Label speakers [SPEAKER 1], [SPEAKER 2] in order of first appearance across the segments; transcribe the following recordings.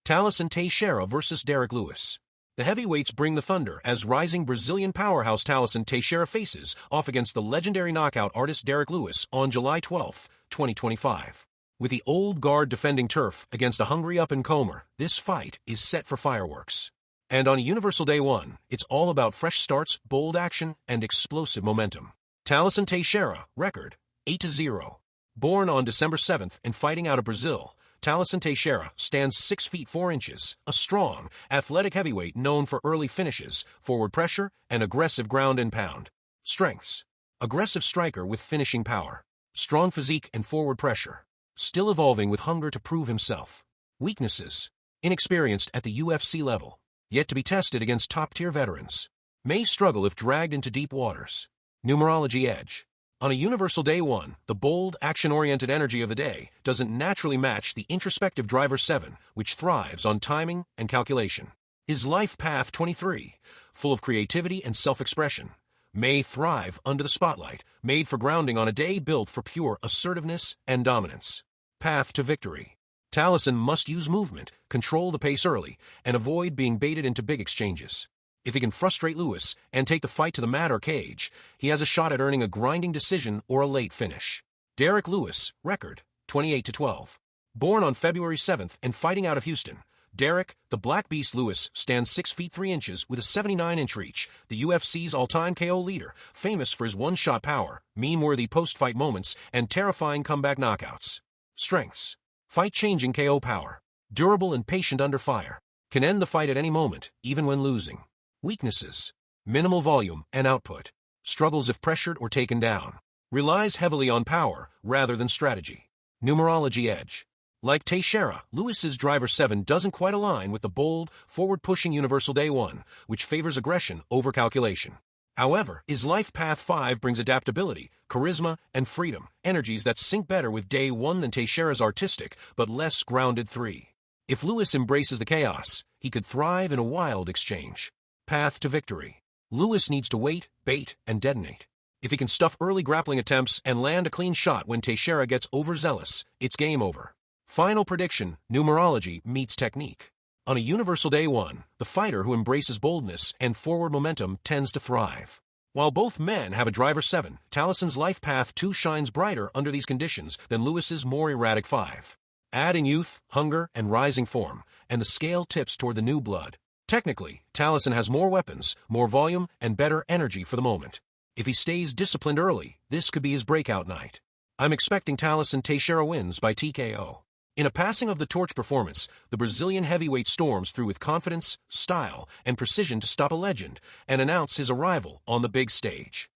[SPEAKER 1] Tallison Teixeira versus Derrick Lewis. The heavyweights bring the thunder as rising Brazilian powerhouse Tallison Teixeira faces off against the legendary knockout artist Derrick Lewis on July 12, 2025. With the old guard defending turf against a hungry up-and-comer, this fight is set for fireworks. And on a Universal Day 1, it's all about fresh starts, bold action, and explosive momentum. Tallison Teixeira, record, 8-0. Born on December 7th and fighting out of Brazil, Tallison Teixeira stands 6 feet 4 inches, a strong, athletic heavyweight known for early finishes, forward pressure, and aggressive ground and pound. Strengths: aggressive striker with finishing power, strong physique and forward pressure, still evolving with hunger to prove himself. Weaknesses: inexperienced at the UFC level, yet to be tested against top-tier veterans, may struggle if dragged into deep waters. Numerology edge: on a Universal Day 1, the bold, action-oriented energy of the day doesn't naturally match the introspective Driver 7, which thrives on timing and calculation. His life path 23, full of creativity and self-expression, may thrive under the spotlight, made for grounding on a day built for pure assertiveness and dominance. Path to victory: Tallison must use movement, control the pace early, and avoid being baited into big exchanges. If he can frustrate Lewis and take the fight to the mat or cage, he has a shot at earning a grinding decision or a late finish. Derrick Lewis, record, 28-12. Born on February 7th and fighting out of Houston, Derrick, the Black Beast Lewis, stands 6 feet 3 inches with a 79-inch reach, the UFC's all-time KO leader, famous for his one-shot power, meme-worthy post-fight moments, and terrifying comeback knockouts. Strengths: fight-changing KO power, durable and patient under fire, can end the fight at any moment, even when losing. Weaknesses: minimal volume and output, struggles if pressured or taken down, relies heavily on power rather than strategy. Numerology edge: like Teixeira, Lewis's Driver 7 doesn't quite align with the bold, forward-pushing Universal Day 1, which favors aggression over calculation. However, his life path 5 brings adaptability, charisma, and freedom, energies that sync better with Day 1 than Teixeira's artistic but less grounded 3. If Lewis embraces the chaos, he could thrive in a wild exchange. Path to victory: Lewis needs to wait, bait, and detonate. If he can stuff early grappling attempts and land a clean shot when Teixeira gets overzealous, it's game over. Final prediction: numerology meets technique. On a Universal Day 1, the fighter who embraces boldness and forward momentum tends to thrive. While both men have a Driver 7, Tallison's life path 2 shines brighter under these conditions than Lewis's more erratic 5. Add in youth, hunger, and rising form, and the scale tips toward the new blood. Technically, Tallison has more weapons, more volume, and better energy for the moment. If he stays disciplined early, this could be his breakout night. I'm expecting Tallison Teixeira wins by TKO. In a passing of the torch performance, the Brazilian heavyweight storms through with confidence, style, and precision to stop a legend and announce his arrival on the big stage.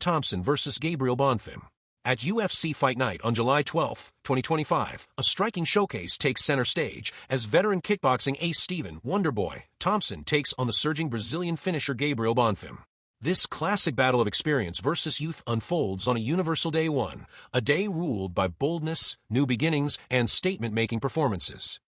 [SPEAKER 1] Thompson versus Gabriel Bonfim. At UFC Fight Night on July 12, 2025, a striking showcase takes center stage as veteran kickboxing ace Wonderboy Thompson takes on the surging Brazilian finisher Gabriel Bonfim. This classic battle of experience versus youth unfolds on a Universal Day 1, a day ruled by boldness, new beginnings, and statement-making performances.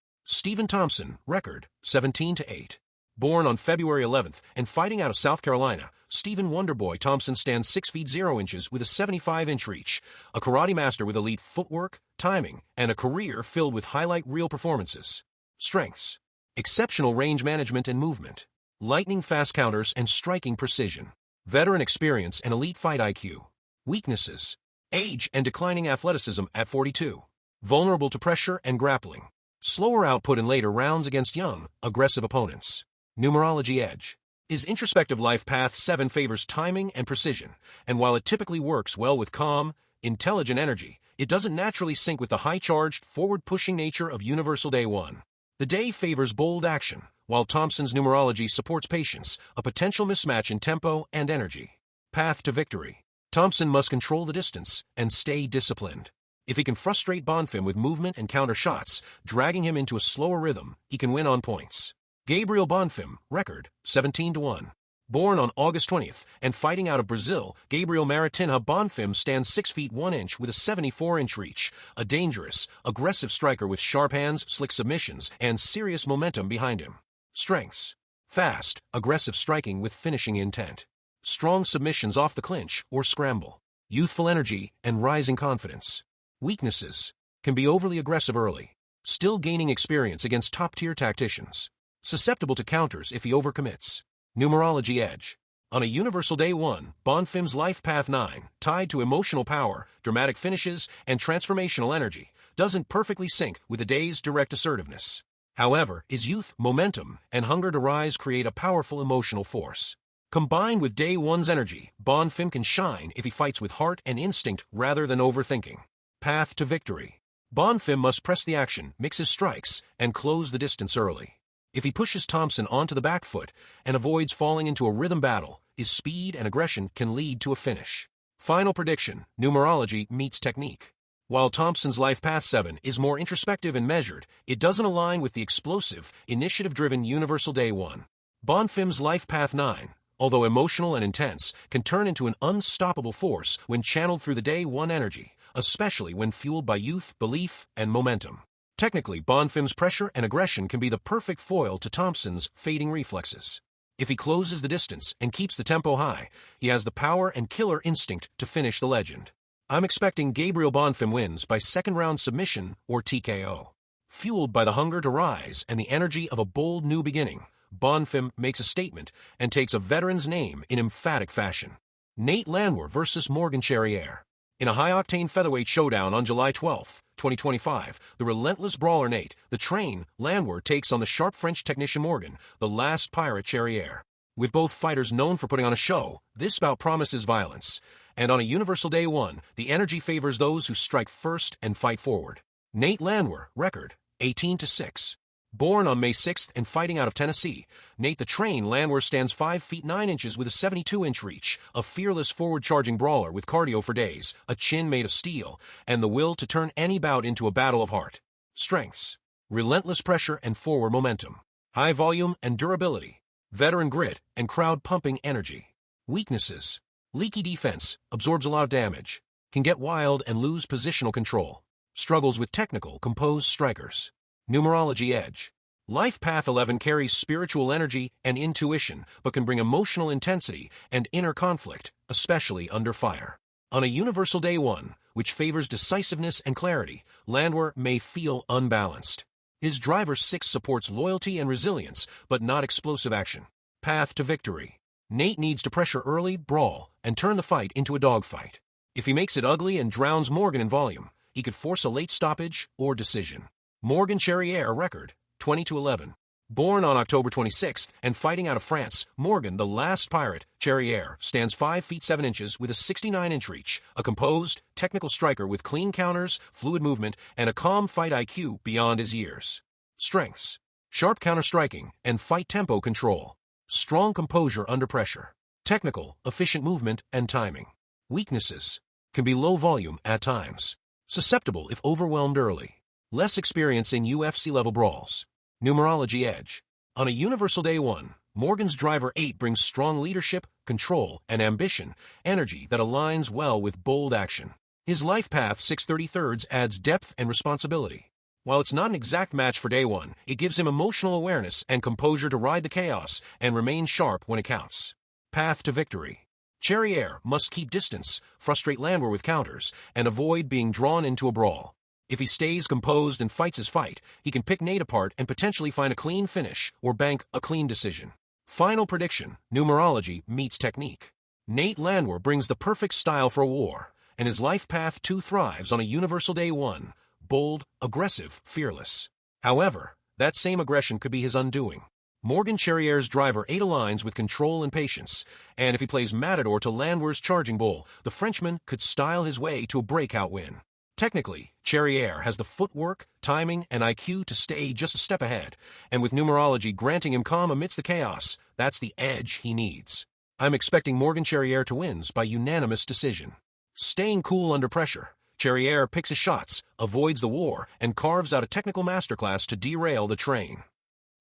[SPEAKER 1] Thompson, record, 17-8. Born on February 11th and fighting out of South Carolina, Wonderboy Thompson stands 6 feet 0 inches with a 75-inch reach, a karate master with elite footwork, timing, and a career filled with highlight reel performances. Strengths: exceptional range management and movement, lightning-fast counters and striking precision, veteran experience and elite fight IQ. Weaknesses: age and declining athleticism at 42, vulnerable to pressure and grappling, slower output in later rounds against young, aggressive opponents. Numerology edge: his introspective life path 7 favors timing and precision, and while it typically works well with calm, intelligent energy, it doesn't naturally sync with the high-charged, forward-pushing nature of Universal Day 1. The day favors bold action, while Thompson's numerology supports patience, a potential mismatch in tempo and energy. Path to victory: Thompson must control the distance and stay disciplined. If he can frustrate Bonfim with movement and counter shots, dragging him into a slower rhythm, he can win on points. Gabriel Bonfim, record, 17-1. Born on August 20th and fighting out of Brazil, Gabriel Maritinha Bonfim stands 6 feet 1 inch with a 74-inch reach, a dangerous, aggressive striker with sharp hands, slick submissions, and serious momentum behind him. Strengths: fast, aggressive striking with finishing intent, strong submissions off the clinch or scramble, youthful energy and rising confidence. Weaknesses: can be overly aggressive early, still gaining experience against top-tier tacticians. Susceptible to counters if he overcommits. Numerology edge. On a universal day 1, Bonfim's life path 9, tied to emotional power, dramatic finishes, and transformational energy, doesn't perfectly sync with the day's direct assertiveness. However, his youth, momentum, and hunger to rise create a powerful emotional force. Combined with day 1's energy, Bonfim can shine if he fights with heart and instinct rather than overthinking. Path to victory. Bonfim must press the action, mix his strikes, and close the distance early. If he pushes Thompson onto the back foot and avoids falling into a rhythm battle, his speed and aggression can lead to a finish. Final prediction: numerology meets technique. While Thompson's life path 7 is more introspective and measured, it doesn't align with the explosive, initiative-driven universal day 1. Bonfim's life path 9, although emotional and intense, can turn into an unstoppable force when channeled through the day 1 energy, especially when fueled by youth, belief, and momentum. Technically, Bonfim's pressure and aggression can be the perfect foil to Thompson's fading reflexes. If he closes the distance and keeps the tempo high, he has the power and killer instinct to finish the legend. I'm expecting Gabriel Bonfim wins by second-round submission or TKO. Fueled by the hunger to rise and the energy of a bold new beginning, Bonfim makes a statement and takes a veteran's name in emphatic fashion. Nate Landwehr versus Morgan Charrière. In a high-octane featherweight showdown on July 12, 2025, the relentless brawler Nate, the Train, Landwehr takes on the sharp French technician Morgan, the last pirate Charrière. With both fighters known for putting on a show, this bout promises violence. And on a universal day 1, the energy favors those who strike first and fight forward. Nate Landwehr, record, 18-6. Born on May 6th and fighting out of Tennessee, Nate the Train Landwehr stands 5 feet 9 inches with a 72-inch reach, a fearless forward-charging brawler with cardio for days, a chin made of steel, and the will to turn any bout into a battle of heart. Strengths: relentless pressure and forward momentum, high volume and durability, veteran grit and crowd-pumping energy. Weaknesses: leaky defense, absorbs a lot of damage, can get wild and lose positional control, struggles with technical, composed strikers. Numerology edge. Life path 11 carries spiritual energy and intuition, but can bring emotional intensity and inner conflict, especially under fire. On a universal day 1, which favors decisiveness and clarity, Landwehr may feel unbalanced. His driver 6 supports loyalty and resilience, but not explosive action. Path to victory. Nate needs to pressure early, brawl, and turn the fight into a dogfight. If he makes it ugly and drowns Morgan in volume, he could force a late stoppage or decision. Morgan Charrière, record, 20-11. Born on October 26th and fighting out of France, Morgan, the last pirate, Charrière, stands 5 feet 7 inches with a 69-inch reach, a composed, technical striker with clean counters, fluid movement, and a calm fight IQ beyond his years. Strengths: sharp counter-striking and fight tempo control, strong composure under pressure, technical, efficient movement and timing. Weaknesses: can be low volume at times, susceptible if overwhelmed early, less experience in UFC-level brawls. Numerology edge. On a universal day 1, Morgan's driver 8 brings strong leadership, control, and ambition, energy that aligns well with bold action. His life path 6/33 adds depth and responsibility. While it's not an exact match for day 1, it gives him emotional awareness and composure to ride the chaos and remain sharp when it counts. Path to victory. Charrière must keep distance, frustrate Landwehr with counters, and avoid being drawn into a brawl. If he stays composed and fights his fight, he can pick Nate apart and potentially find a clean finish or bank a clean decision. Final prediction: numerology meets technique. Nate Landwehr brings the perfect style for a war, and his life path 2 thrives on a universal day 1, bold, aggressive, fearless. However, that same aggression could be his undoing. Morgan Charrière's driver 8 aligns with control and patience, and if he plays matador to Landwehr's charging bull, the Frenchman could style his way to a breakout win. Technically, Charrière has the footwork, timing, and IQ to stay just a step ahead, and with numerology granting him calm amidst the chaos, that's the edge he needs. I'm expecting Morgan Charrière to win by unanimous decision. Staying cool under pressure, Charrière picks his shots, avoids the war, and carves out a technical masterclass to derail the Train.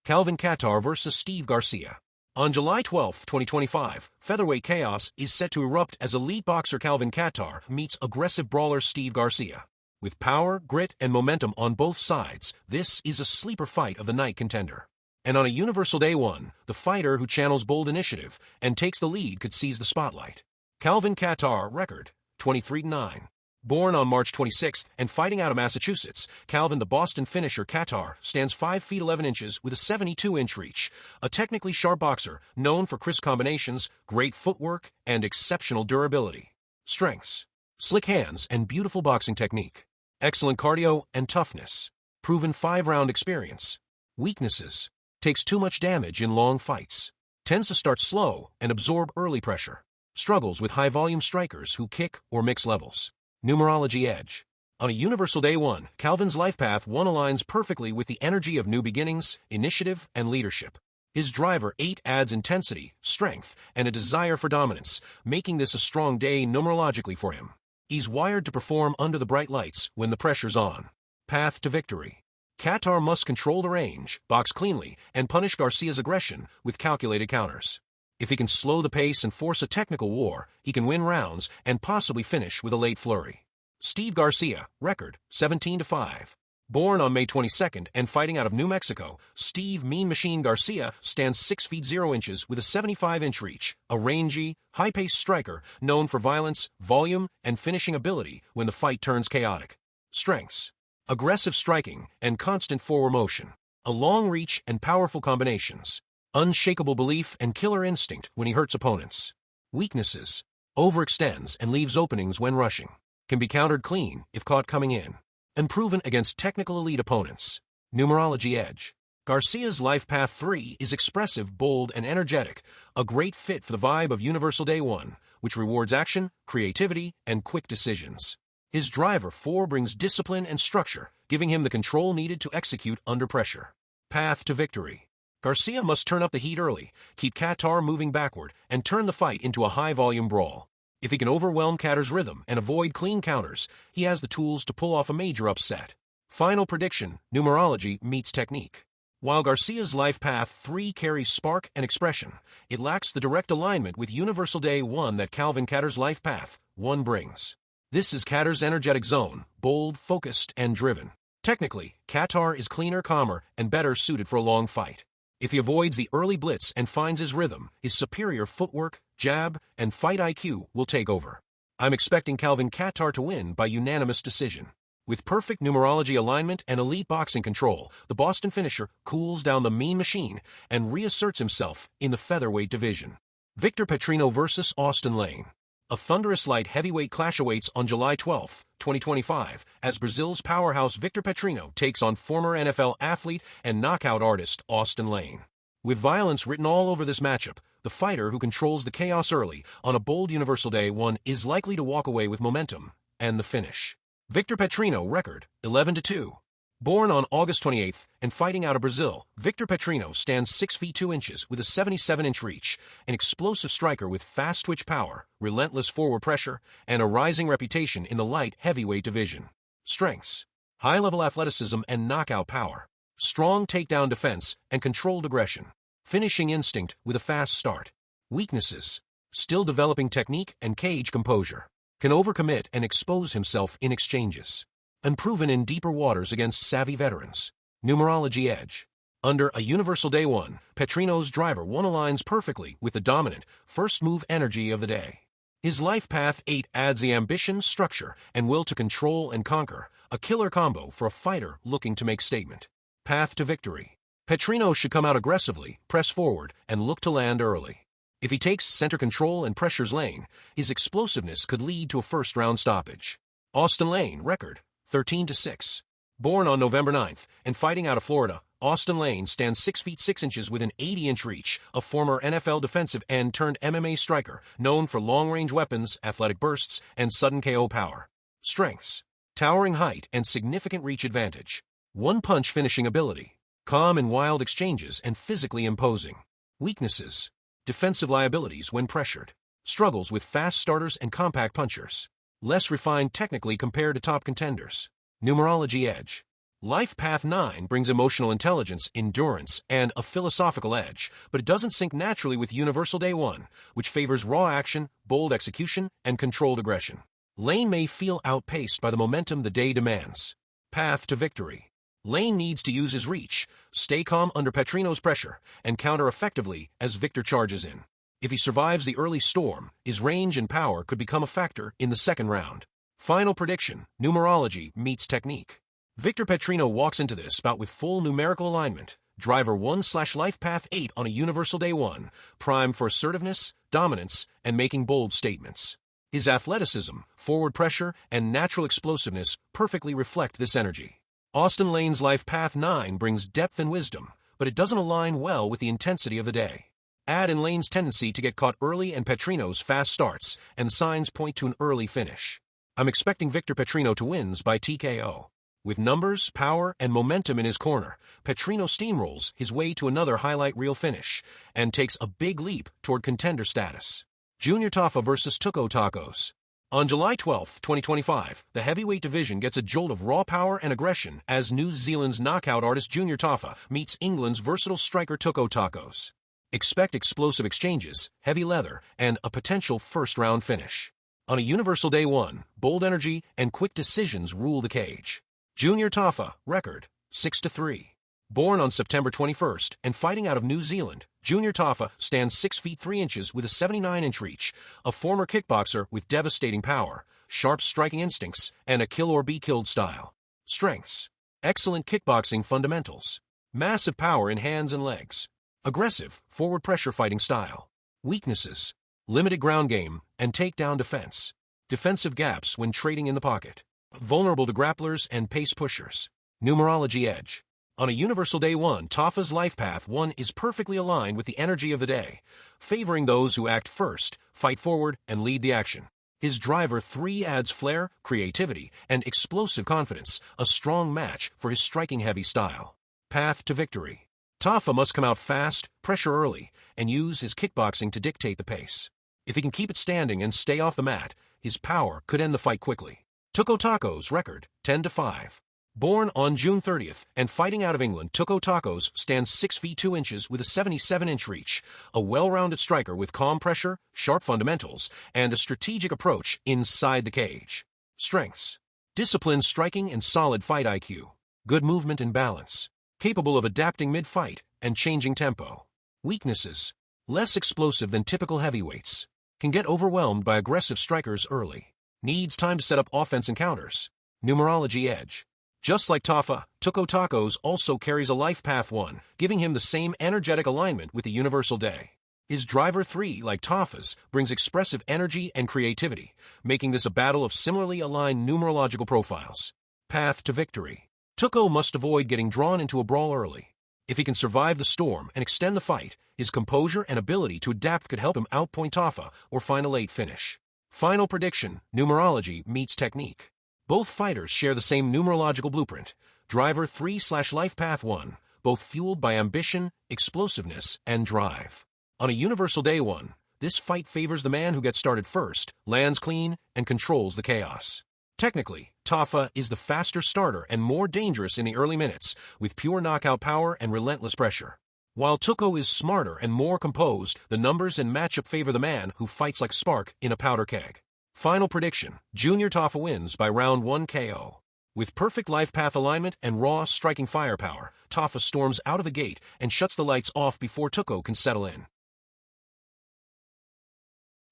[SPEAKER 1] Calvin Kattar versus Steve Garcia. On July 12, 2025, featherweight chaos is set to erupt as elite boxer Calvin Kattar meets aggressive brawler Steve Garcia. With power, grit, and momentum on both sides, this is a sleeper fight of the night contender. And on a universal day 1, the fighter who channels bold initiative and takes the lead could seize the spotlight. Calvin Kattar, record, 23-9. Born on March 26th and fighting out of Massachusetts, Calvin the Boston finisher Kattar stands 5 feet 11 inches with a 72-inch reach, a technically sharp boxer known for crisp combinations, great footwork, and exceptional durability. Strengths: slick hands and beautiful boxing technique. Excellent cardio and toughness. Proven 5-round experience. Weaknesses: takes too much damage in long fights. Tends to start slow and absorb early pressure. Struggles with high-volume strikers who kick or mix levels. Numerology edge. On a universal day 1, Calvin's life path 1 aligns perfectly with the energy of new beginnings, initiative, and leadership. His driver 8 adds intensity, strength, and a desire for dominance, making this a strong day numerologically for him. He's wired to perform under the bright lights when the pressure's on. Path to victory. Kattar must control the range, box cleanly, and punish Garcia's aggression with calculated counters. If he can slow the pace and force a technical war, he can win rounds and possibly finish with a late flurry. Steve Garcia, record 17-5. Born on May 22nd and fighting out of New Mexico, Steve Mean Machine Garcia stands 6 feet 0 inches with a 75-inch reach, a rangy, high-paced striker known for violence, volume, and finishing ability when the fight turns chaotic. Strengths: aggressive striking and constant forward motion, a long reach and powerful combinations. Unshakable belief and killer instinct when he hurts opponents. Weaknesses: overextends and leaves openings when rushing. Can be countered clean if caught coming in. Unproven against technical elite opponents. Numerology edge. Garcia's life path 3 is expressive, bold, and energetic, a great fit for the vibe of Universal Day 1, which rewards action, creativity, and quick decisions. His driver 4 brings discipline and structure, giving him the control needed to execute under pressure. Path to victory. Garcia must turn up the heat early, keep Kattar moving backward, and turn the fight into a high-volume brawl. If he can overwhelm Kattar's rhythm and avoid clean counters, he has the tools to pull off a major upset. Final prediction: numerology meets technique. While Garcia's life path 3 carries spark and expression, it lacks the direct alignment with Universal Day 1 that Calvin Kattar's life path 1 brings. This is Kattar's energetic zone, bold, focused, and driven. Technically, Kattar is cleaner, calmer, and better suited for a long fight. If he avoids the early blitz and finds his rhythm, his superior footwork, jab, and fight IQ will take over. I'm expecting Calvin Kattar to win by unanimous decision. With perfect numerology alignment and elite boxing control, the Boston finisher cools down the Mean Machine and reasserts himself in the featherweight division. Victor Petrino vs. Austen Lane. A thunderous light heavyweight clash awaits on July 12, 2025, as Brazil's powerhouse Victor Petrino takes on former NFL athlete and knockout artist Austen Lane. With violence written all over this matchup, the fighter who controls the chaos early on a bold Universal Day 1 is likely to walk away with momentum and the finish. Victor Petrino, record 11-2. Born on August 28th and fighting out of Brazil, Victor Petrino stands 6 feet 2 inches with a 77-inch reach, an explosive striker with fast twitch power, relentless forward pressure, and a rising reputation in the light heavyweight division. Strengths: high-level athleticism and knockout power, strong takedown defense and controlled aggression, finishing instinct with a fast start. Weaknesses: still developing technique and cage composure, can overcommit and expose himself in exchanges. Unproven in deeper waters against savvy veterans. Numerology edge. Under a Universal Day 1, Petrino's driver 1 aligns perfectly with the dominant, first move energy of the day. His life path 8 adds the ambition, structure, and will to control and conquer, a killer combo for a fighter looking to make statement. Path to victory. Petrino should come out aggressively, press forward, and look to land early. If he takes center control and pressures Lane, his explosiveness could lead to a first-round stoppage. Austen Lane, record 13-6. Born on November 9th and fighting out of Florida, Austen Lane stands 6 feet 6 inches with an 80-inch reach, a former NFL defensive end turned MMA striker, known for long-range weapons, athletic bursts, and sudden KO power. Strengths: towering height and significant reach advantage. One-punch finishing ability, calm in wild exchanges and physically imposing. Weaknesses: defensive liabilities when pressured. Struggles with fast starters and compact punchers. Less refined technically compared to top contenders. Numerology edge. Life path 9 brings emotional intelligence, endurance, and a philosophical edge, but it doesn't sync naturally with Universal Day 1, which favors raw action, bold execution, and controlled aggression. Lane may feel outpaced by the momentum the day demands. Path to victory. Lane needs to use his reach, stay calm under Petrino's pressure, and counter effectively as Victor charges in. If he survives the early storm, his range and power could become a factor in the second round. Final prediction, numerology meets technique. Victor Petrino walks into this bout with full numerical alignment. Driver 1/life path 8 on a universal day 1, primed for assertiveness, dominance, and making bold statements. His athleticism, forward pressure, and natural explosiveness perfectly reflect this energy. Austen Lane's life path 9 brings depth and wisdom, but it doesn't align well with the intensity of the day. Add in Lane's tendency to get caught early and Petrino's fast starts, and signs point to an early finish. I'm expecting Victor Petrino to win by TKO. With numbers, power, and momentum in his corner, Petrino steamrolls his way to another highlight reel finish and takes a big leap toward contender status. Junior Tafa versus Tuco Tokkos. On July 12, 2025, the heavyweight division gets a jolt of raw power and aggression as New Zealand's knockout artist Junior Tafa meets England's versatile striker Tuco Tokkos. Expect explosive exchanges, heavy leather, and a potential first-round finish. On a universal day 1, bold energy and quick decisions rule the cage. Junior Tafa, record, 6-3. Born on September 21st and fighting out of New Zealand, Junior Tafa stands 6 feet 3 inches with a 79-inch reach, a former kickboxer with devastating power, sharp striking instincts, and a kill-or-be-killed style. Strengths: excellent kickboxing fundamentals, massive power in hands and legs, aggressive, forward pressure fighting style. Weaknesses: limited ground game and takedown defense, defensive gaps when trading in the pocket, vulnerable to grapplers and pace pushers. Numerology edge. On a universal day 1, Tafa's life path 1 is perfectly aligned with the energy of the day, favoring those who act first, fight forward, and lead the action. His driver 3 adds flair, creativity, and explosive confidence, a strong match for his striking-heavy style. Path to victory. Tafa must come out fast, pressure early, and use his kickboxing to dictate the pace. If he can keep it standing and stay off the mat, his power could end the fight quickly. Tuco Tokkos, record, 10-5. Born on June 30th and fighting out of England, Tuco Tokkos stands 6 feet 2 inches with a 77-inch reach, a well-rounded striker with calm pressure, sharp fundamentals, and a strategic approach inside the cage. Strengths: disciplined striking and solid fight IQ, good movement and balance, capable of adapting mid-fight and changing tempo. Weaknesses: less explosive than typical heavyweights, can get overwhelmed by aggressive strikers early, needs time to set up offense and counters. Numerology edge. Just like Tafa, Tuco Tokkos also carries a life path 1, giving him the same energetic alignment with the universal day. His driver 3, like Tafa's, brings expressive energy and creativity, making this a battle of similarly aligned numerological profiles. Path to victory. Tuco must avoid getting drawn into a brawl early. If he can survive the storm and extend the fight, his composure and ability to adapt could help him outpoint Tafa or find a late finish. Final prediction, numerology meets technique. Both fighters share the same numerological blueprint, driver 3/life path 1, both fueled by ambition, explosiveness, and drive. On a universal day 1, this fight favors the man who gets started first, lands clean, and controls the chaos. Technically, Tafa is the faster starter and more dangerous in the early minutes, with pure knockout power and relentless pressure. While Tuco is smarter and more composed, the numbers and matchup favor the man who fights like a spark in a powder keg. Final prediction, Junior Tafa wins by round 1 KO. With perfect life path alignment and raw striking firepower, Tafa storms out of the gate and shuts the lights off before Tuco can settle in.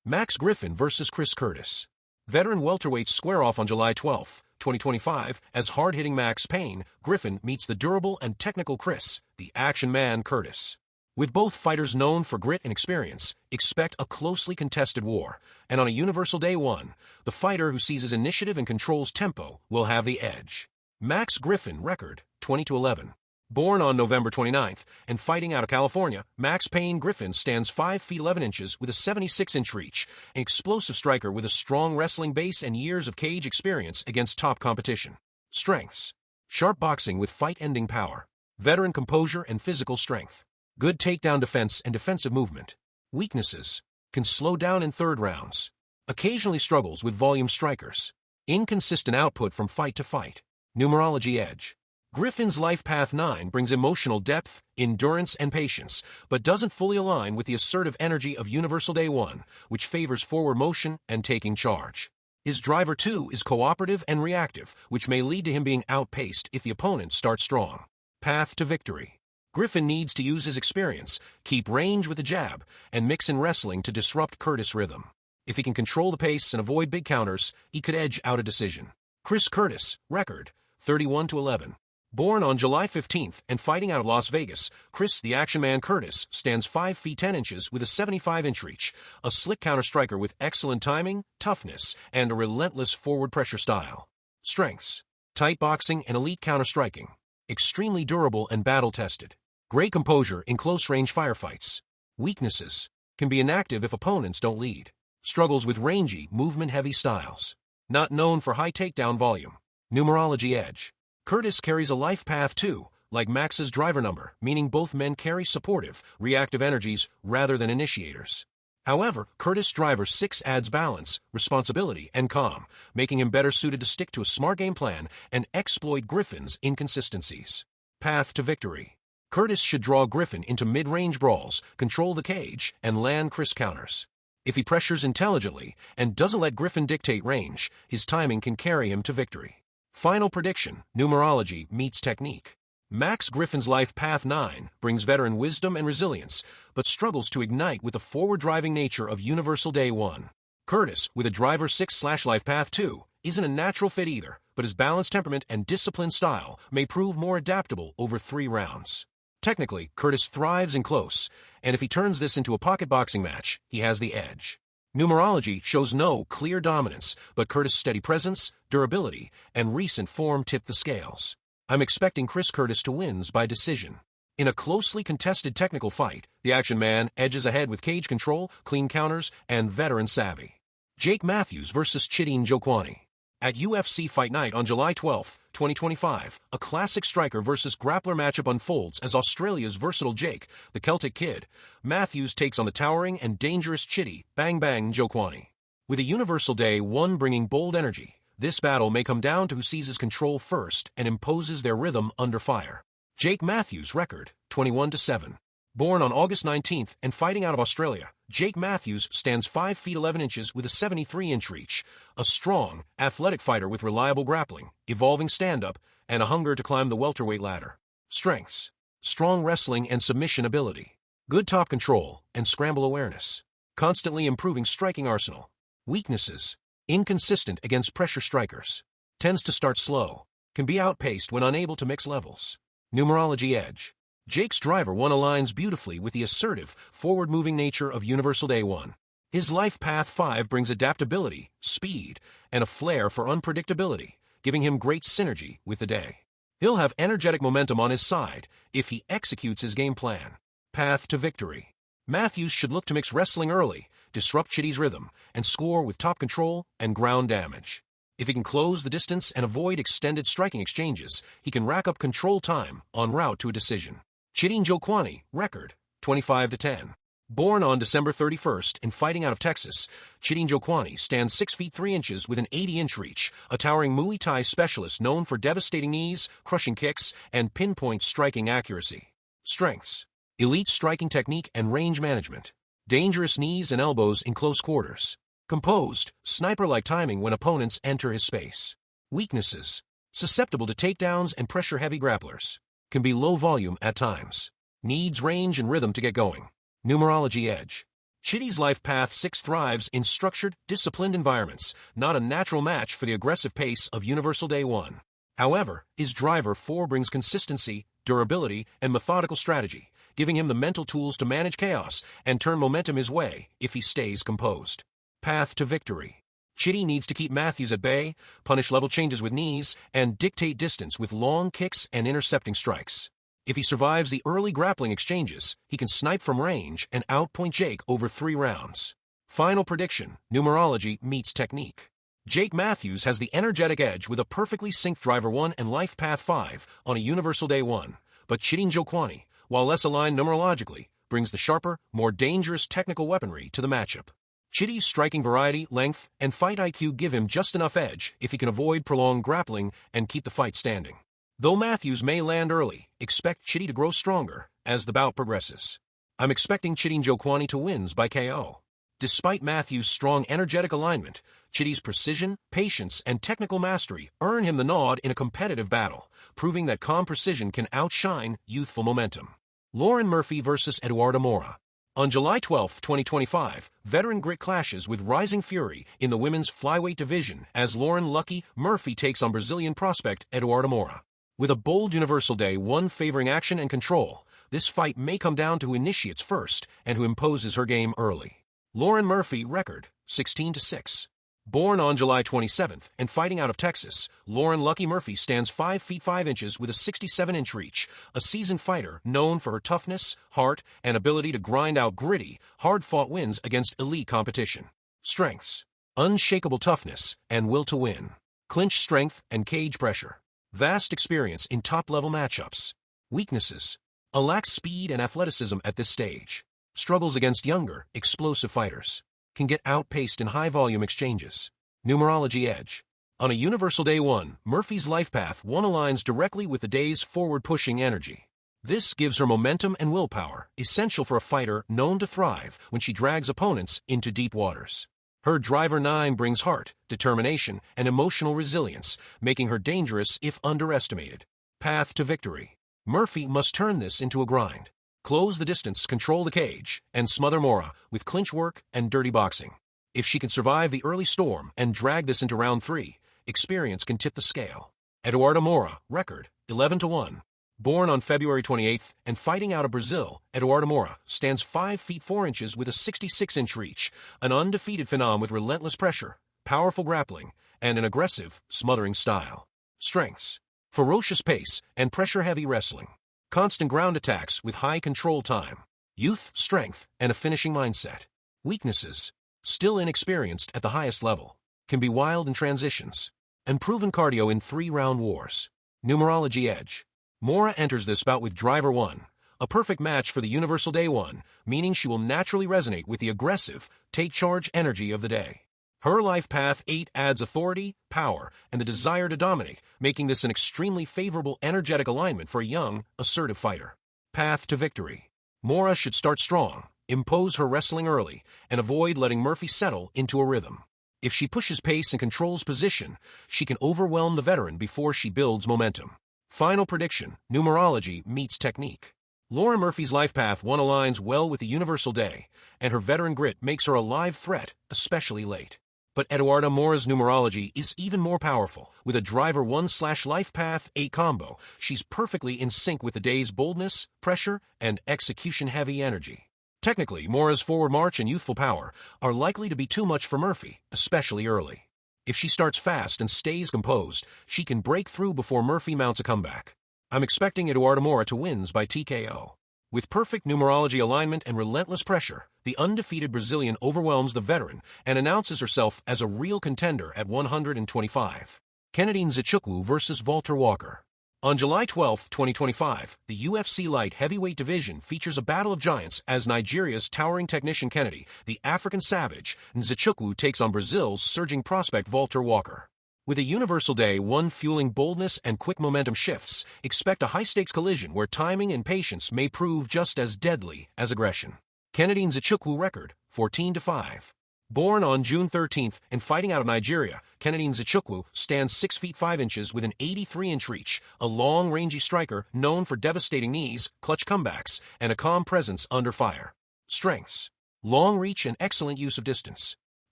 [SPEAKER 1] Max Griffin versus Chris Curtis. Veteran welterweights square off on July 12, 2025, as hard-hitting Max Payne, Griffin meets the durable and technical Chris, the action man Curtis. With both fighters known for grit and experience, expect a closely contested war, and on a universal day 1, the fighter who seizes initiative and controls tempo will have the edge. Max Griffin, record, 20-11. Born on November 29th and fighting out of California, Max Payne Griffin stands 5 feet 11 inches with a 76-inch reach, an explosive striker with a strong wrestling base and years of cage experience against top competition. Strengths: sharp boxing with fight-ending power, veteran composure and physical strength, good takedown defense and defensive movement. Weaknesses: can slow down in third rounds, occasionally struggles with volume strikers, inconsistent output from fight to fight. Numerology edge. Griffin's life path 9 brings emotional depth, endurance, and patience, but doesn't fully align with the assertive energy of Universal Day 1, which favors forward motion and taking charge. His driver 2 is cooperative and reactive, which may lead to him being outpaced if the opponent starts strong. Path to victory. Griffin needs to use his experience, keep range with the jab, and mix in wrestling to disrupt Curtis' rhythm. If he can control the pace and avoid big counters, he could edge out a decision. Chris Curtis, record, 31-11. Born on July 15th and fighting out of Las Vegas, Chris the Action Man Curtis stands 5 feet 10 inches with a 75-inch reach, a slick counter-striker with excellent timing, toughness, and a relentless forward pressure style. Strengths: tight boxing and elite counter-striking. Extremely durable and battle-tested. Great composure in close-range firefights. Weaknesses: can be inactive if opponents don't lead. Struggles with rangy, movement-heavy styles. Not known for high takedown volume. Numerology edge: Curtis carries a life path too, like Max's driver number, meaning both men carry supportive, reactive energies rather than initiators. However, Curtis' driver 6 adds balance, responsibility, and calm, making him better suited to stick to a smart game plan and exploit Griffin's inconsistencies. Path to victory: Curtis should draw Griffin into mid-range brawls, control the cage, and land Chris counters. If he pressures intelligently and doesn't let Griffin dictate range, his timing can carry him to victory. Final prediction: numerology meets technique. Max Griffin's life path 9 brings veteran wisdom and resilience, but struggles to ignite with the forward-driving nature of Universal Day 1. Curtis, with a driver 6/life path 2, isn't a natural fit either, but his balanced temperament and disciplined style may prove more adaptable over 3 rounds. Technically, Curtis thrives in close, and if he turns this into a pocket boxing match, he has the edge. Numerology shows no clear dominance, but Curtis' steady presence, durability, and recent form tip the scales. I'm expecting Chris Curtis to win by decision. In a closely contested technical fight, the Action Man edges ahead with cage control, clean counters, and veteran savvy. Jake Matthews vs. Chidin Jokwani. At UFC Fight Night on July 12, 2025, a classic striker versus grappler matchup unfolds as Australia's versatile Jake, the Celtic Kid, Matthews takes on the towering and dangerous Chidi, Bang Bang Jokwani. With a Universal Day 1 bringing bold energy, this battle may come down to who seizes control first and imposes their rhythm under fire. Jake Matthews, record, 21-7. Born on August 19th and fighting out of Australia, Jake Matthews stands 5 feet 11 inches with a 73-inch reach, a strong, athletic fighter with reliable grappling, evolving stand-up, and a hunger to climb the welterweight ladder. Strengths: strong wrestling and submission ability, good top control and scramble awareness, constantly improving striking arsenal. Weaknesses: inconsistent against pressure strikers, tends to start slow, can be outpaced when unable to mix levels. Numerology edge: Jake's driver 1 aligns beautifully with the assertive, forward-moving nature of Universal Day 1. His life path 5 brings adaptability, speed, and a flair for unpredictability, giving him great synergy with the day. He'll have energetic momentum on his side if he executes his game plan. Path to victory: Matthews should look to mix wrestling early, disrupt Chidi's rhythm, and score with top control and ground damage. If he can close the distance and avoid extended striking exchanges, he can rack up control time en route to a decision. Chidin Jokwani, record, 25-10. Born on December 31st and fighting out of Texas, Chidin Jokwani stands 6 feet 3 inches with an 80-inch reach, a towering Muay Thai specialist known for devastating knees, crushing kicks, and pinpoint striking accuracy. Strengths: elite striking technique and range management, dangerous knees and elbows in close quarters, composed, sniper-like timing when opponents enter his space. Weaknesses: susceptible to takedowns and pressure-heavy grapplers, can be low volume at times, needs range and rhythm to get going. Numerology edge: Chidi's life path 6 thrives in structured, disciplined environments, not a natural match for the aggressive pace of Universal Day 1. However, his driver 4 brings consistency, durability, and methodical strategy, giving him the mental tools to manage chaos and turn momentum his way if he stays composed. Path to victory: Chidi needs to keep Matthews at bay, punish level changes with knees, and dictate distance with long kicks and intercepting strikes. If he survives the early grappling exchanges, he can snipe from range and outpoint Jake over 3 rounds. Final prediction: numerology meets technique. Jake Matthews has the energetic edge with a perfectly synced driver 1 and life path 5 on a Universal Day 1, but Chidin Jokwani, while less aligned numerologically, brings the sharper, more dangerous technical weaponry to the matchup. Chidi's striking variety, length, and fight IQ give him just enough edge if he can avoid prolonged grappling and keep the fight standing. Though Matthews may land early, expect Chidi to grow stronger as the bout progresses. I'm expecting Chidin Jokwani to win by KO. Despite Matthews' strong energetic alignment, Chidi's precision, patience, and technical mastery earn him the nod in a competitive battle, proving that calm precision can outshine youthful momentum. Lauren Murphy vs. Eduardo Mora. On July 12, 2025, veteran grit clashes with rising fury in the women's flyweight division as Lauren "Lucky" Murphy takes on Brazilian prospect Eduarda Moura. With a bold Universal Day 1 favoring action and control, this fight may come down to who initiates first and who imposes her game early. Lauren Murphy record, 16-6. Born on July 27th and fighting out of Texas, Lauren "Lucky" Murphy stands 5 feet 5 inches with a 67-inch reach, a seasoned fighter known for her toughness, heart, and ability to grind out gritty, hard-fought wins against elite competition. Strengths: unshakable toughness and will to win. Clinch strength and cage pressure. Vast experience in top-level matchups. Weaknesses: a lax speed and athleticism at this stage. Struggles against younger, explosive fighters. Can get outpaced in high-volume exchanges. Numerology edge. On a Universal Day 1, Murphy's life path 1 aligns directly with the day's forward-pushing energy. This gives her momentum and willpower, essential for a fighter known to thrive when she drags opponents into deep waters. Her driver 9 brings heart, determination, and emotional resilience, making her dangerous if underestimated. Path to victory. Murphy must turn this into a grind. Close the distance, control the cage, and smother Moura with clinch work and dirty boxing. If she can survive the early storm and drag this into round 3, experience can tip the scale. Eduarda Moura, record, 11-1. Born on February 28th and fighting out of Brazil, Eduarda Moura stands 5 feet 4 inches with a 66-inch reach, an undefeated phenom with relentless pressure, powerful grappling, and an aggressive, smothering style. Strengths: ferocious pace and pressure-heavy wrestling. Constant ground attacks with high control time. Youth, strength, and a finishing mindset. Weaknesses: still inexperienced at the highest level. Can be wild in transitions. And proven cardio in 3-round wars. Numerology edge. Moura enters this bout with driver 1, a perfect match for the Universal Day 1, meaning she will naturally resonate with the aggressive, take-charge energy of the day. Her life path 8 adds authority, power, and the desire to dominate, making this an extremely favorable energetic alignment for a young, assertive fighter. Path to victory. Moura should start strong, impose her wrestling early, and avoid letting Murphy settle into a rhythm. If she pushes pace and controls position, she can overwhelm the veteran before she builds momentum. Final prediction: numerology meets technique. Lauren Murphy's life path 1 aligns well with the Universal Day, and her veteran grit makes her a live threat, especially late. But Eduarda Moura's numerology is even more powerful. With a driver 1/life path 8 combo, she's perfectly in sync with the day's boldness, pressure, and execution-heavy energy. Technically, Moura's forward march and youthful power are likely to be too much for Murphy, especially early. If she starts fast and stays composed, she can break through before Murphy mounts a comeback. I'm expecting Eduarda Moura to win by TKO. With perfect numerology alignment and relentless pressure, the undefeated Brazilian overwhelms the veteran and announces herself as a real contender at 125. Kennedy Xicão vs. Walter Walker. On July 12, 2025, the UFC light heavyweight division features a battle of giants as Nigeria's towering technician Kennedy, the African savage, Xicão takes on Brazil's surging prospect Walter Walker. With a Universal Day 1 fueling boldness and quick momentum shifts, expect a high-stakes collision where timing and patience may prove just as deadly as aggression. Kennedy Xicão record, 14-5. Born on June 13th and fighting out of Nigeria, Kennedy Xicão stands 6 feet 5 inches with an 83-inch reach, a long, rangy striker known for devastating knees, clutch comebacks, and a calm presence under fire. Strengths: long reach and excellent use of distance.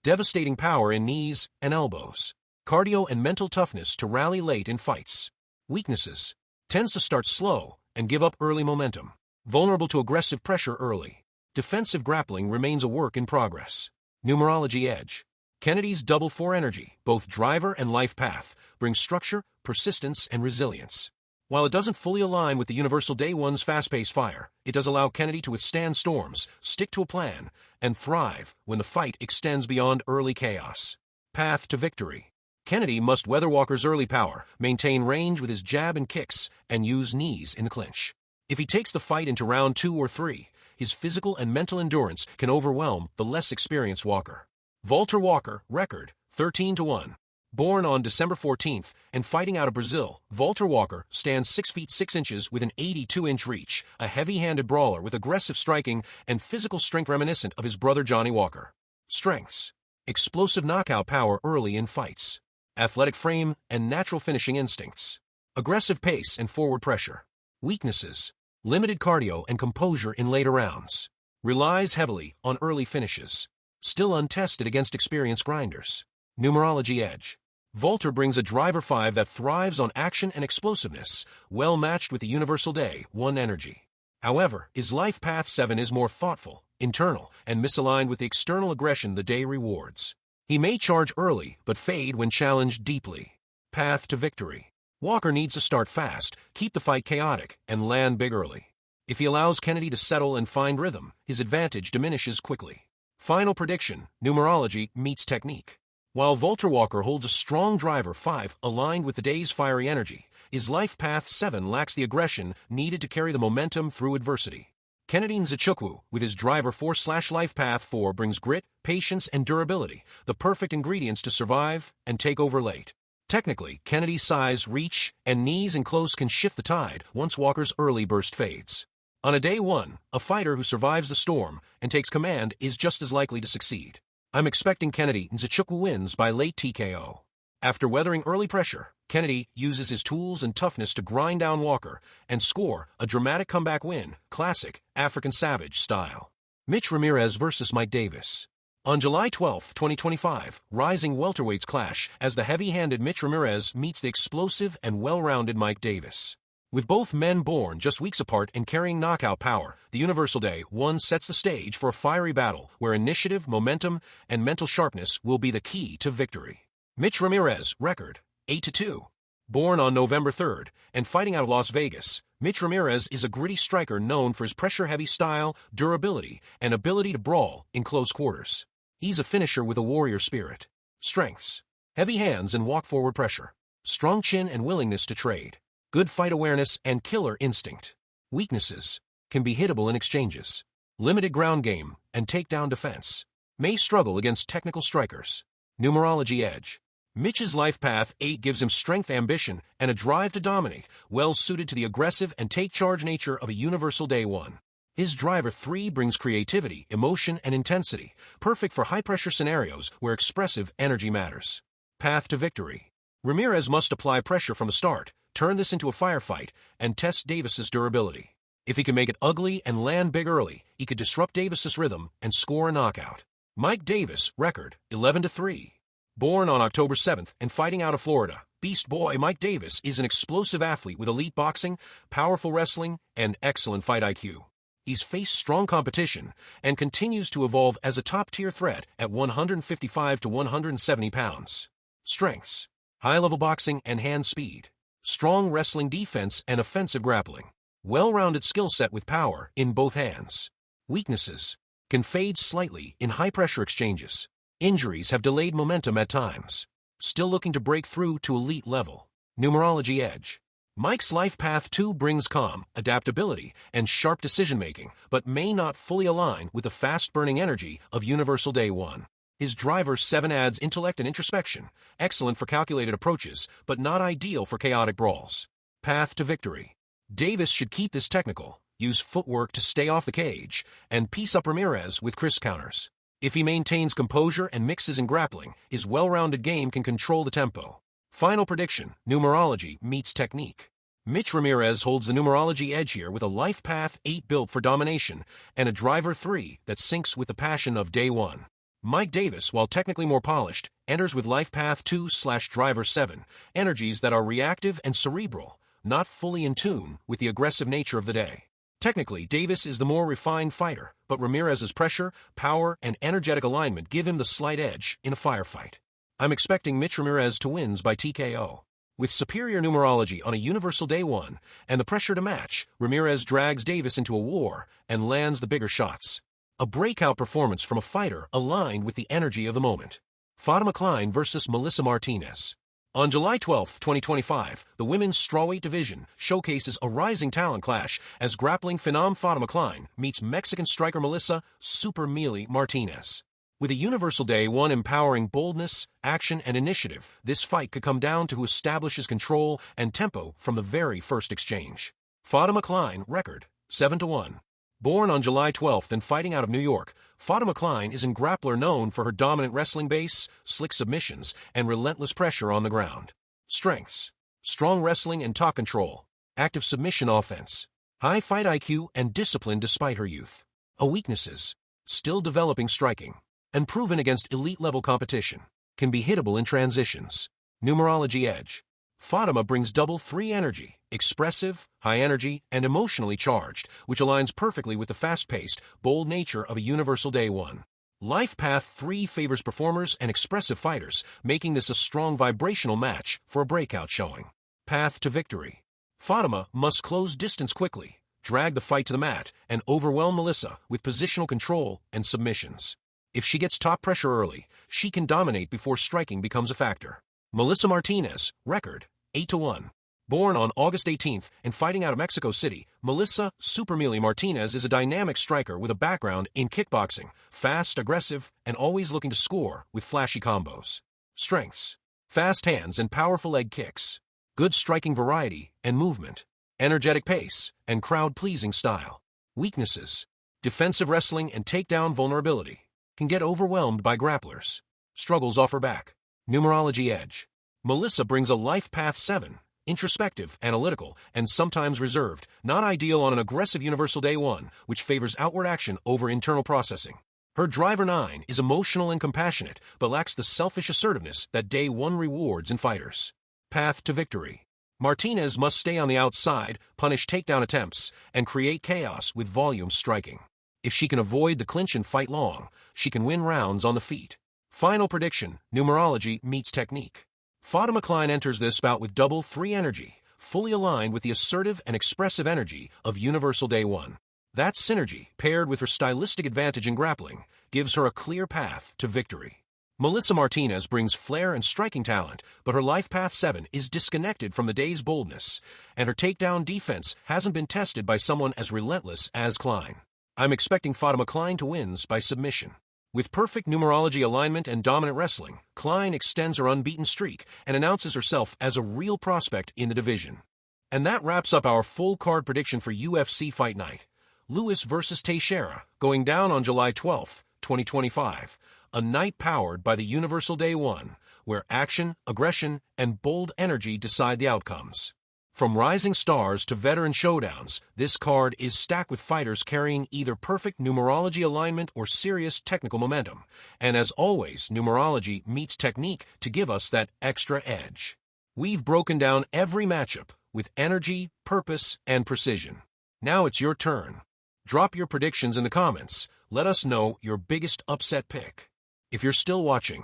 [SPEAKER 1] Devastating power in knees and elbows. Cardio and mental toughness to rally late in fights. Weaknesses: tends to start slow and give up early momentum. Vulnerable to aggressive pressure early. Defensive grappling remains a work in progress. Numerology edge. Kennedy's double 4 energy, both driver and life path, brings structure, persistence, and resilience. While it doesn't fully align with the Universal Day 1's fast-paced fire, it does allow Kennedy to withstand storms, stick to a plan, and thrive when the fight extends beyond early chaos. Path to victory. Kennedy must weather Walker's early power, maintain range with his jab and kicks, and use knees in the clinch. If he takes the fight into round 2 or 3, his physical and mental endurance can overwhelm the less experienced Walker. Walter Walker, record, 13-1. Born on December 14th and fighting out of Brazil, Walter Walker stands 6 feet 6 inches with an 82-inch reach, a heavy-handed brawler with aggressive striking and physical strength reminiscent of his brother Johnny Walker. Strengths: explosive knockout power early in fights. Athletic frame and natural finishing instincts. Aggressive pace and forward pressure. Weaknesses: limited cardio and composure in later rounds. Relies heavily on early finishes. Still untested against experienced grinders. Numerology edge. Volter brings a driver 5 that thrives on action and explosiveness, well matched with the Universal Day 1 energy. However, his life path 7 is more thoughtful, internal, and misaligned with the external aggression the day rewards. He may charge early, but fade when challenged deeply. Path to victory. Walker needs to start fast, keep the fight chaotic, and land big early. If he allows Kennedy to settle and find rhythm, his advantage diminishes quickly. Final prediction, numerology meets technique. While Volter Walker holds a strong driver 5 aligned with the day's fiery energy, his life path 7 lacks the aggression needed to carry the momentum through adversity. Kennedy Xicão, with his driver 4/life path 4, brings grit, patience, and durability, the perfect ingredients to survive and take over late. Technically, Kennedy's size, reach, and knees and close can shift the tide once Walker's early burst fades. On a day 1, a fighter who survives the storm and takes command is just as likely to succeed. I'm expecting Kennedy Xicão wins by late TKO. After weathering early pressure, Kennedy uses his tools and toughness to grind down Walker and score a dramatic comeback win, classic African Savage style. Mitch Ramirez vs. Mike Davis. On July 12, 2025, rising welterweights clash as the heavy-handed Mitch Ramirez meets the explosive and well-rounded Mike Davis. With both men born just weeks apart and carrying knockout power, the Universal Day 1 sets the stage for a fiery battle where initiative, momentum, and mental sharpness will be the key to victory. Mitch Ramirez, record, 8-2. Born on November 3rd and fighting out of Las Vegas, Mitch Ramirez is a gritty striker known for his pressure-heavy style, durability, and ability to brawl in close quarters. He's a finisher with a warrior spirit. Strengths: heavy hands and walk-forward pressure. Strong chin and willingness to trade. Good fight awareness and killer instinct. Weaknesses: can be hittable in exchanges. Limited ground game and takedown defense. May struggle against technical strikers. Numerology edge. Mitch's life path 8 gives him strength, ambition, and a drive to dominate, well suited to the aggressive and take-charge nature of a Universal Day 1. His driver 3 brings creativity, emotion, and intensity, perfect for high-pressure scenarios where expressive energy matters. Path to victory. Ramirez must apply pressure from the start, turn this into a firefight, and test Davis's durability. If he can make it ugly and land big early, he could disrupt Davis's rhythm and score a knockout. Mike Davis, record, 11-3. Born on October 7th and fighting out of Florida, Beast Boy Mike Davis is an explosive athlete with elite boxing, powerful wrestling, and excellent fight IQ. He's faced strong competition and continues to evolve as a top-tier threat at 155 to 170 pounds. Strengths: high-level boxing and hand speed. Strong wrestling defense and offensive grappling. Well-rounded skill set with power in both hands. Weaknesses: can fade slightly in high-pressure exchanges. Injuries have delayed momentum at times. Still looking to break through to elite level. Numerology edge. Mike's life path 2 brings calm, adaptability, and sharp decision-making, but may not fully align with the fast-burning energy of Universal Day 1. His driver 7 adds intellect and introspection, excellent for calculated approaches, but not ideal for chaotic brawls. Path to victory. Davis should keep this technical, use footwork to stay off the cage, and piece up Ramirez with crisp counters. If he maintains composure and mixes in grappling, his well-rounded game can control the tempo. Final prediction, numerology meets technique. Mitch Ramirez holds the numerology edge here with a life path 8 built for domination and a driver 3 that syncs with the passion of Day 1. Mike Davis, while technically more polished, enters with life path 2/driver 7, energies that are reactive and cerebral, not fully in tune with the aggressive nature of the day. Technically, Davis is the more refined fighter, but Ramirez's pressure, power, and energetic alignment give him the slight edge in a firefight. I'm expecting Mitch Ramirez to win by TKO. With superior numerology on a Universal Day 1 and the pressure to match, Ramirez drags Davis into a war and lands the bigger shots. A breakout performance from a fighter aligned with the energy of the moment. Fatima Klein vs. Melissa Martinez. On July 12, 2025, the women's strawweight division showcases a rising talent clash as grappling phenom Fatima Klein meets Mexican striker Melissa Super Mealy Martinez. With a Universal Day 1 empowering boldness, action, and initiative, this fight could come down to who establishes control and tempo from the very first exchange. Fatima Klein, record, 7-1. Born on July 12th and fighting out of New York, Fatima Klein is a grappler known for her dominant wrestling base, slick submissions, and relentless pressure on the ground. Strengths: strong wrestling and top control, active submission offense, high fight IQ, and discipline despite her youth. Weaknesses: still developing striking, and proven against elite-level competition. Can be hittable in transitions. Numerology edge: Fatima brings double 3 energy, expressive, high energy, and emotionally charged, which aligns perfectly with the fast-paced, bold nature of a universal day 1. Life Path 3 favors performers and expressive fighters, making this a strong vibrational match for a breakout showing. Path to victory: Fatima must close distance quickly, drag the fight to the mat, and overwhelm Melissa with positional control and submissions. If she gets top pressure early, she can dominate before striking becomes a factor. Melissa Martinez, record, 8-1. Born on August 18th and fighting out of Mexico City, Melissa Supermili Martinez is a dynamic striker with a background in kickboxing, fast, aggressive, and always looking to score with flashy combos. Strengths: fast hands and powerful leg kicks, good striking variety and movement, energetic pace, and crowd-pleasing style. Weaknesses: defensive wrestling and takedown vulnerability. Can get overwhelmed by grapplers. Struggles off her back. Numerology edge: Melissa brings a life path 7, introspective, analytical, and sometimes reserved, not ideal on an aggressive universal day 1, which favors outward action over internal processing. Her driver 9 is emotional and compassionate, but lacks the selfish assertiveness that day 1 rewards in fighters. Path to victory: Martinez must stay on the outside, punish takedown attempts, and create chaos with volume striking. If she can avoid the clinch and fight long, she can win rounds on the feet. Final prediction: numerology meets technique. Fatima Klein enters this bout with double 3 energy, fully aligned with the assertive and expressive energy of Universal Day 1. That synergy, paired with her stylistic advantage in grappling, gives her a clear path to victory. Melissa Martinez brings flair and striking talent, but her life path 7 is disconnected from the day's boldness, and her takedown defense hasn't been tested by someone as relentless as Klein. I'm expecting Fatima Klein to win by submission. With perfect numerology alignment and dominant wrestling, Klein extends her unbeaten streak and announces herself as a real prospect in the division. And that wraps up our full card prediction for UFC Fight Night. Lewis vs. Teixeira, going down on July 12, 2025. A night powered by the Universal Day 1, where action, aggression, and bold energy decide the outcomes. From rising stars to veteran showdowns, this card is stacked with fighters carrying either perfect numerology alignment or serious technical momentum. And as always, numerology meets technique to give us that extra edge. We've broken down every matchup with energy, purpose, and precision. Now it's your turn. Drop your predictions in the comments. Let us know your biggest upset pick. If you're still watching,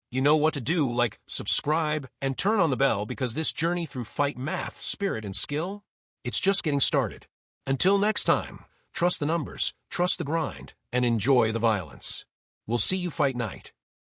[SPEAKER 1] you know what to do, like subscribe and turn on the bell, because this journey through fight math, spirit, and skill, it's just getting started. Until next time, trust the numbers, trust the grind, and enjoy the violence. We'll see you fight night.